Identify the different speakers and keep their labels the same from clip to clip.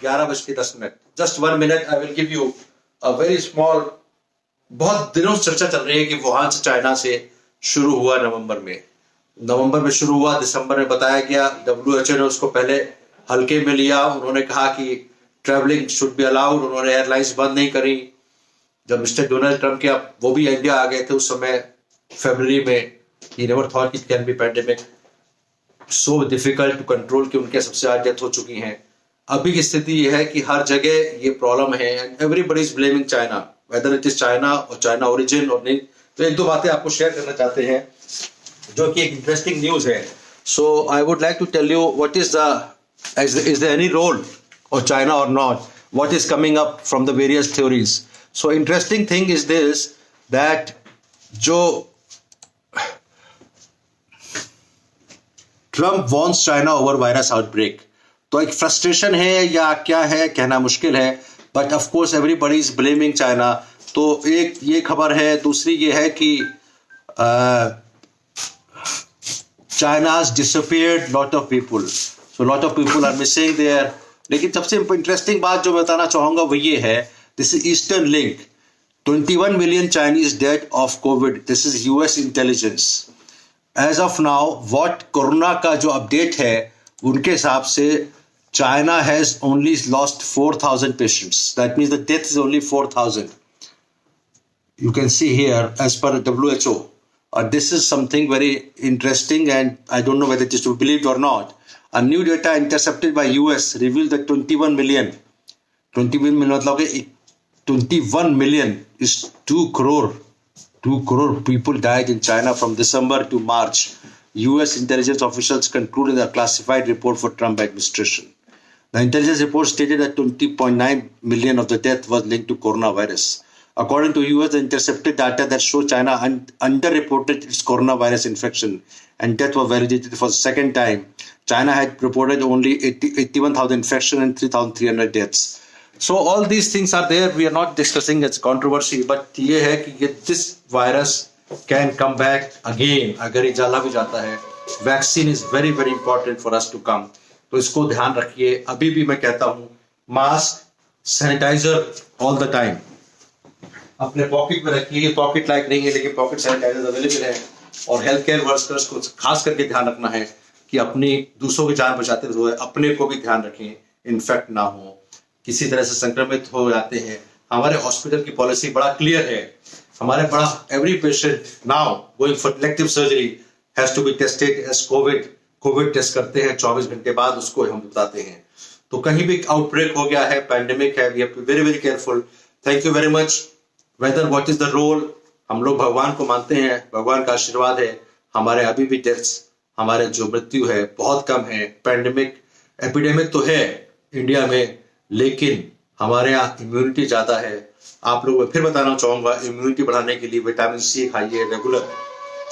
Speaker 1: 11:10। Just 1 minute, I will give you a very small. बहुत दिनों से चर्चा चल रही है कि वुहान से चाइना से शुरू हुआ नवंबर में शुरू हुआ, दिसंबर में बताया गया। WHO ने उसको पहले हल्के में लिया, उन्होंने कहा कि ट्रैवलिंग शुड बी अलाउड, उन्होंने एयरलाइंस बंद नहीं करी। जब मिस्टर डोनाल्ड ट्रंप के वो भी इंडिया आ गए थे उस समय फरवरी में, he never thought it can be pandemic so difficult to control, कि उनके सबसे ज्यादा डेथ हो चुकी हैं। अभी की स्थिति यह है कि हर जगह ये प्रॉब्लम है and everybody is blaming China, whether it is China और चाइना ओरिजिन और नहीं। तो एक दो बातें आपको शेयर करना चाहते हैं जो कि एक इंटरेस्टिंग न्यूज है। So I would like to tell you what is is there any role of China or not? What is coming up from the various theories? So interesting thing is this, that जो Trump wants China over virus outbreak, तो एक frustration है या क्या है कहना मुश्किल है, but of course everybody is blaming China. तो एक ये खबर है, दूसरी ये है कि China has disappeared lot of people, so lot of people are missing there। लेकिन सबसे इंटरेस्टिंग बात जो मैं बताना चाहूंगा वो ये है, this is eastern link, 21 million Chinese dead of COVID, this is US intelligence as of now। what corona का जो अपडेट है उनके हिसाब से China has only lost 4,000 patients, that means the death is only 4,000। you can see here as per WHO। this is something very interesting and I don't know whether it is to be believed or not। a new data intercepted by US revealed that 21 million मतलब कि 21 million is 2 crore people died in China from December to March। US intelligence officials concluded a classified report for Trump administration। The intelligence report stated that 20.9 million of the death was linked to coronavirus। According to US, the intercepted data that show China underreported its coronavirus infection and death was validated for the second time। China had reported only 81,000 infection and 3,300 deaths। So all these things are there, we are not discussing its controversy, but ये है कि this virus can come back again। अगर ये जाला भी जाता है, vaccine is very very important for us to come। तो इसको ध्यान रखिए। अभी भी मैं कहता हूँ mask, sanitizer all the time अपने पॉकेट में रखिए। पॉकेट लाइक नहीं है लेकिन पॉकेट सैनिटाइजर अवेलेबल है। और हेल्थ केयर वर्कर्स को खास करके ध्यान रखना है कि अपनी दूसरों की जान बचाते हुए अपने को भी ध्यान रखें, इन्फेक्ट ना हो, किसी तरह से संक्रमित हो जाते हैं। हमारे हॉस्पिटल की पॉलिसी बड़ा क्लियर है, हमारे बड़ा every patient now going for elective surgery has to be tested as COVID test करते हैं, 24 घंटे बाद उसको हम बताते हैं। तो कहीं भी आउटब्रेक हो गया है, पैंडेमिक है, we have to be very very careful. Thank you very much. Whether what is the role, हम लोग भगवान को मानते हैं, भगवान का आशीर्वाद है। हमारे अभी भी डेथ्स, हमारे जो मृत्यु है बहुत कम है। पैंडेमिक एपिडेमिक तो है इंडिया में, लेकिन हमारे यहाँ इम्यूनिटी ज्यादा है। आप लोगों को फिर बताना चाहूंगा, इम्यूनिटी बढ़ाने के लिए विटामिन सी खाइए रेगुलर,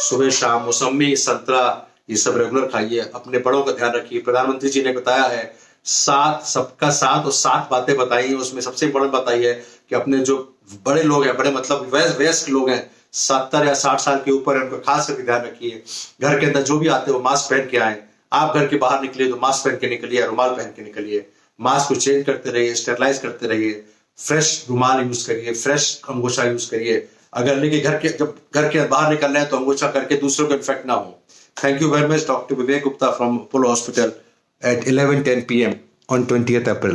Speaker 1: सुबह शाम, मौसमी, संतरा, ये सब रेगुलर खाइए। अपने बड़ों का ध्यान रखिए। प्रधानमंत्री जी ने बताया है सबका साथ और 7 बातें बताई हैं, उसमें सबसे इंपॉर्टेंट बताई है कि अपने जो बड़े लोग हैं, बड़े मतलब वयस्क लोग हैं, 70 या 60 साल के ऊपर है, उनको खास करके ध्यान रखिए। घर के अंदर जो भी आते हो मास्क पहन के आए। आप घर के बाहर निकलिए तो मास्क पहन के निकलिए, रुमाल पहन के निकलिए। मास्क को चेंज करते रहिए, स्टेरलाइज करते रहिए, फ्रेश रुमाल यूज करिए, फ्रेश अंगोछा यूज करिए। अगर लेकिन जब घर के बाहर निकल रहे हैं तो अंगोछा करके दूसरों को इन्फेक्ट ना हो। Thank you very much. Doctor Vivek Gupta from Apollo hospital at 11:10 p.m. on 20th April।